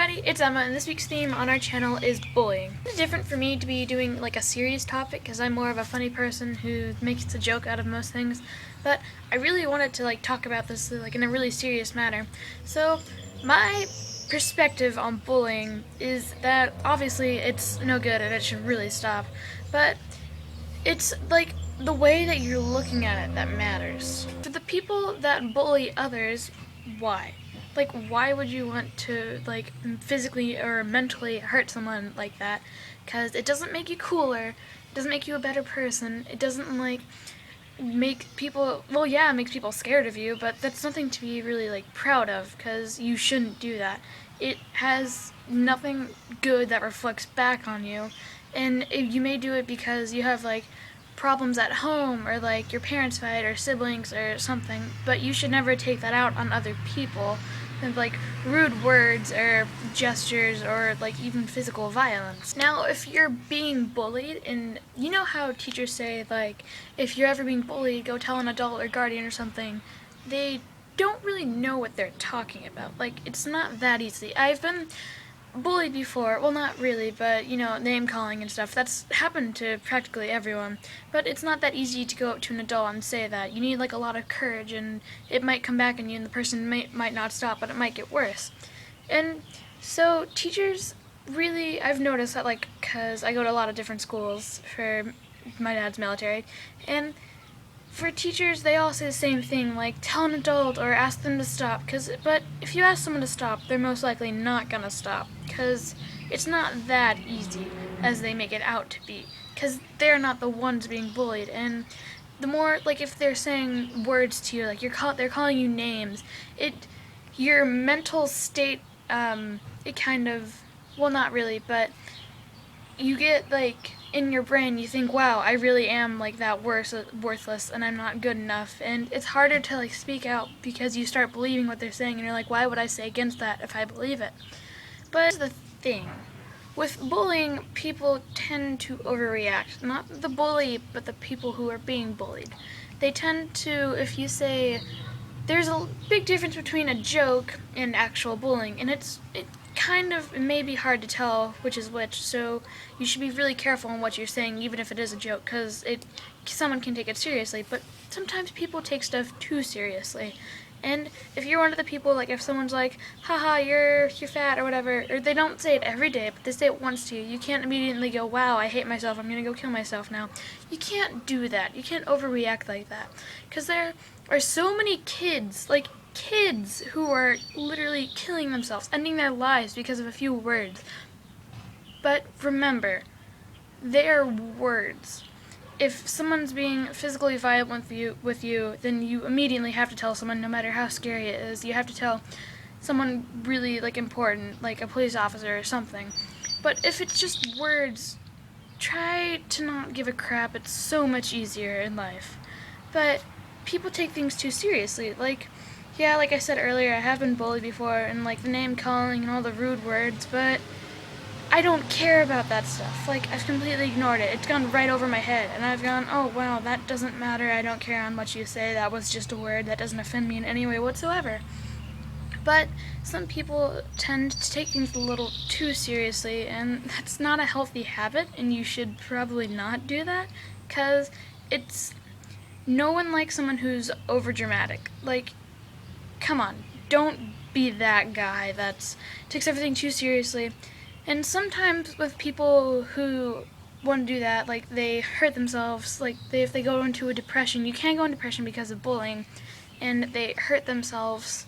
everybody, it's Emma, and this week's theme on our channel is bullying. It's different for me to be doing like a serious topic because I'm more of a funny person who makes a joke out of most things, but I really wanted to talk about this in a really serious manner. So my perspective on bullying is that obviously it's no good and it should really stop, but it's the way that you're looking at it that matters. For the people that bully others, why? Why would you want to, physically or mentally hurt someone like that? Because it doesn't make you cooler, it doesn't make you a better person, it doesn't, make people, well, yeah, it makes people scared of you, but that's nothing to be really, proud of, because you shouldn't do that. It has nothing good that reflects back on you, and you may do it because you have, problems at home, or your parents fight, or siblings, or something, but you should never take that out on other people with rude words or gestures or even physical violence. Now, if you're being bullied, and you know how teachers say if you're ever being bullied, go tell an adult or guardian or something, they don't really know what they're talking about. It's not that easy. I've been bullied before. Well, not really, but name calling and stuff. That's happened to practically everyone. But it's not that easy to go up to an adult and say that. You need a lot of courage, and it might come back on you, and the person might not stop, but it might get worse. And so teachers really, I've noticed that because I go to a lot of different schools for my dad's military, and for teachers, they all say the same thing, tell an adult or ask them to stop. But if you ask someone to stop, they're most likely not gonna stop, because it's not that easy as they make it out to be, because they're not the ones being bullied. And the more, if they're saying words to you, they're calling you names, your mental state, it kind of, well, not really, but you get, in your brain, you think, wow, I really am, that worthless, and I'm not good enough. And it's harder to, speak out because you start believing what they're saying, and you're like, why would I say against that if I believe it? But here's the thing. With bullying, people tend to overreact. Not the bully, but the people who are being bullied. They tend to, if you say, there's a big difference between a joke and actual bullying, and it may be hard to tell which is which, so you should be really careful on what you're saying, even if it is a joke, because someone can take it seriously, but sometimes people take stuff too seriously. And if you're one of the people, if someone's haha, you're fat, or whatever, or they don't say it every day, but they say it once to you, you can't immediately go, wow, I hate myself, I'm gonna go kill myself now. You can't do that. You can't overreact like that. Because there are so many kids who are literally killing themselves, ending their lives because of a few words. But remember, they are words. If someone's being physically violent with you, then you immediately have to tell someone, no matter how scary it is. You have to tell someone really important, like a police officer or something. But if it's just words, try to not give a crap. It's so much easier in life. But people take things too seriously. Yeah, like I said earlier, I have been bullied before, and the name calling and all the rude words, but I don't care about that stuff. I've completely ignored it. It's gone right over my head, and I've gone, oh wow, that doesn't matter, I don't care how much you say, that was just a word, that doesn't offend me in any way whatsoever. But some people tend to take things a little too seriously, and that's not a healthy habit, and you should probably not do that, because no one likes someone who's overdramatic. Come on, don't be that guy that takes everything too seriously. And sometimes with people who want to do that, they hurt themselves, if they go into a depression, you can't go into depression because of bullying, and they hurt themselves,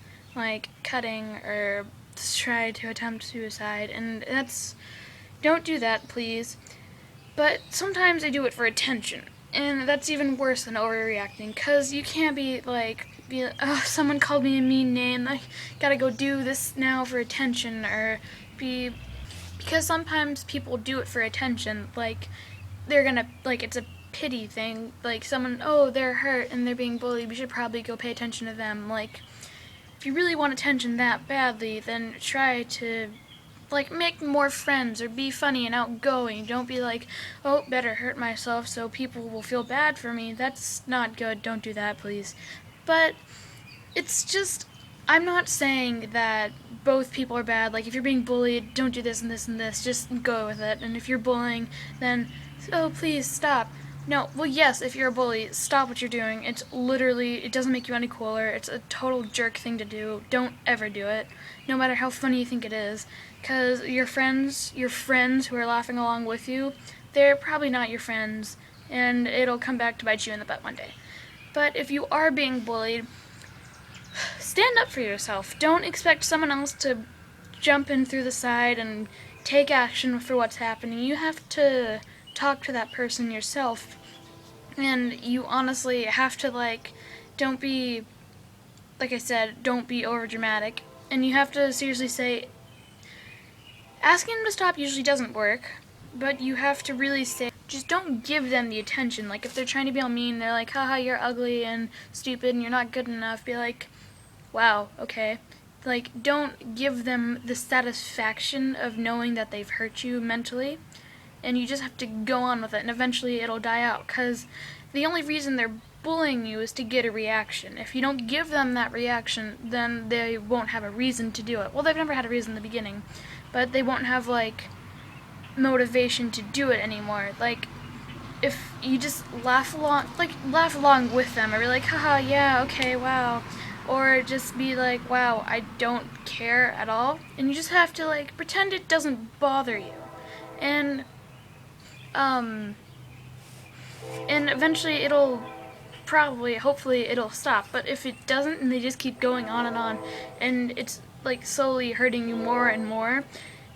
cutting or try to attempt suicide, and don't do that, please. But sometimes they do it for attention, and that's even worse than overreacting, because you can't be oh, someone called me a mean name, I gotta go do this now for attention, or because sometimes people do it for attention, they're gonna, it's a pity thing, someone, oh, they're hurt and they're being bullied, we should probably go pay attention to them. If you really want attention that badly, then try to make more friends, or be funny and outgoing. Don't be oh, better hurt myself so people will feel bad for me. That's not good. Don't do that, please. But it's just I'm not saying that both people are bad. Like, if you're being bullied, don't do this and this and this. Just go with it. And if you're bullying, then, oh, please stop. No, well, yes, if you're a bully, stop what you're doing. It's literally, it doesn't make you any cooler. It's a total jerk thing to do. Don't ever do it, no matter how funny you think it is. Because your friends who are laughing along with you, they're probably not your friends. And it'll come back to bite you in the butt one day. But if you are being bullied, stand up for yourself. Don't expect someone else to jump in through the side and take action for what's happening. You have to talk to that person yourself. And you honestly have to, like, don't be, like I said, don't be over dramatic. And you have to seriously say, asking them to stop usually doesn't work, but you have to really say, just don't give them the attention. Like, if they're trying to be all mean, they're like, haha, you're ugly and stupid and you're not good enough, be like, wow, okay. Like, don't give them the satisfaction of knowing that they've hurt you mentally, and you just have to go on with it, and eventually it'll die out, because the only reason they're bullying you is to get a reaction. If you don't give them that reaction, then they won't have a reason to do it. Well, they've never had a reason in the beginning, but they won't have, like, motivation to do it anymore. Like, if you just laugh along with them, or be like, haha, yeah, okay, wow. Or just be like, wow, I don't care at all. And you just have to, like, pretend it doesn't bother you. And, and eventually it'll hopefully it'll stop. But if it doesn't and they just keep going on, and it's, like, slowly hurting you more and more,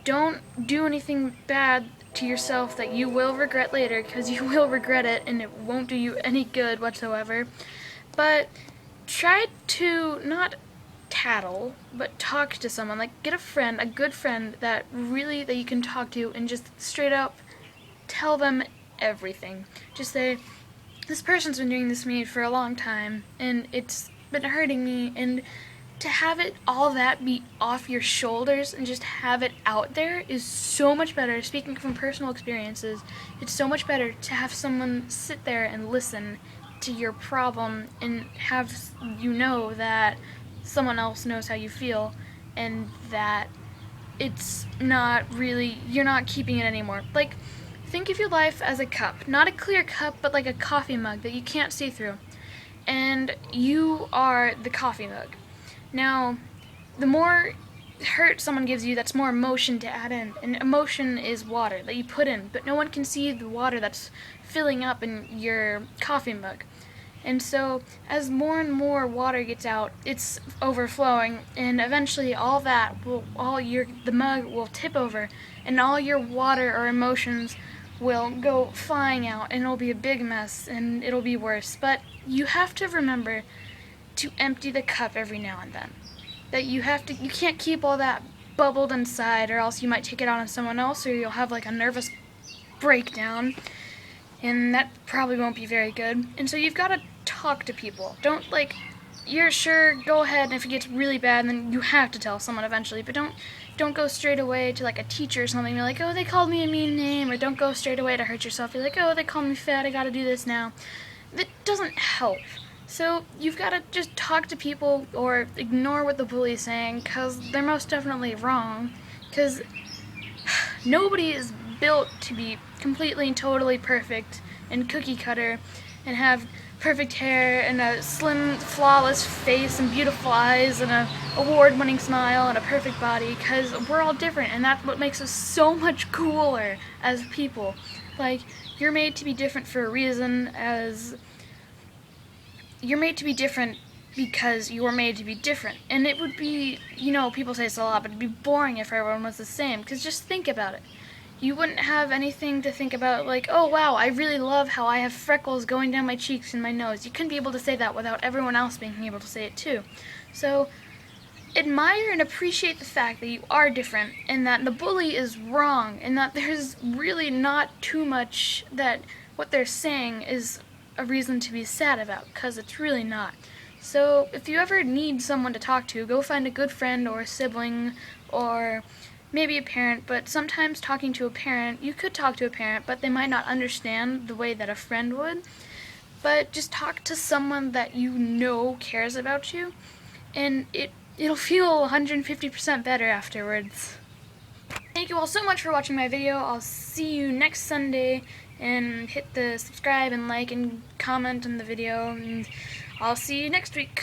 don't do anything bad to yourself that you will regret later, because you will regret it and it won't do you any good whatsoever. But try to not tattle, but talk to someone. Like, get a friend, a good friend that you can talk to, and just straight up tell them everything. Just say, this person's been doing this to me for a long time, and it's been hurting me, and to have it all that be off your shoulders and just have it out there is so much better. Speaking from personal experiences, it's so much better to have someone sit there and listen to your problem and have you know that someone else knows how you feel, and that it's not really, you're not keeping it anymore. Like, think of your life as a cup, not a clear cup, but like a coffee mug that you can't see through, and you are the coffee mug. Now, the more hurt someone gives you, that's more emotion to add in. And emotion is water that you put in, but no one can see the water that's filling up in your coffee mug. And so, as more and more water gets out, it's overflowing, and eventually the mug will tip over, and all your water or emotions will go flying out, and it'll be a big mess, and it'll be worse. But you have to remember to empty the cup every now and then. That you can't keep all that bubbled inside, or else you might take it out on someone else, or you'll have like a nervous breakdown, and that probably won't be very good. And so you've got to talk to people. Don't, like, you're sure, go ahead, and if it gets really bad, then you have to tell someone eventually, but don't go straight away to, like, a teacher or something, be like, oh, they called me a mean name, or don't go straight away to hurt yourself, be like, oh, they called me fat, I gotta do this now. That doesn't help. So you've got to just talk to people or ignore what the bully's saying, because they're most definitely wrong. Because nobody is built to be completely and totally perfect and cookie cutter and have perfect hair and a slim, flawless face and beautiful eyes and a award-winning smile and a perfect body, because we're all different, and that's what makes us so much cooler as people. Like, you're made to be different for a reason, you're made to be different because you were made to be different. And it would be, people say this a lot, but it'd be boring if everyone was the same, because just think about it. You wouldn't have anything to think about, like, oh wow, I really love how I have freckles going down my cheeks and my nose. You couldn't be able to say that without everyone else being able to say it too. So, admire and appreciate the fact that you are different, and that the bully is wrong, and that there's really not too much that what they're saying is a reason to be sad about, because it's really not. So if you ever need someone to talk to, go find a good friend or a sibling or maybe a parent. But sometimes talking to a parent, you could talk to a parent, but they might not understand the way that a friend would. But just talk to someone that you know cares about you, and it it'll feel 150% better afterwards. Thank you all so much for watching my video. I'll see you next Sunday, and hit the subscribe and like and comment on the video, and I'll see you next week.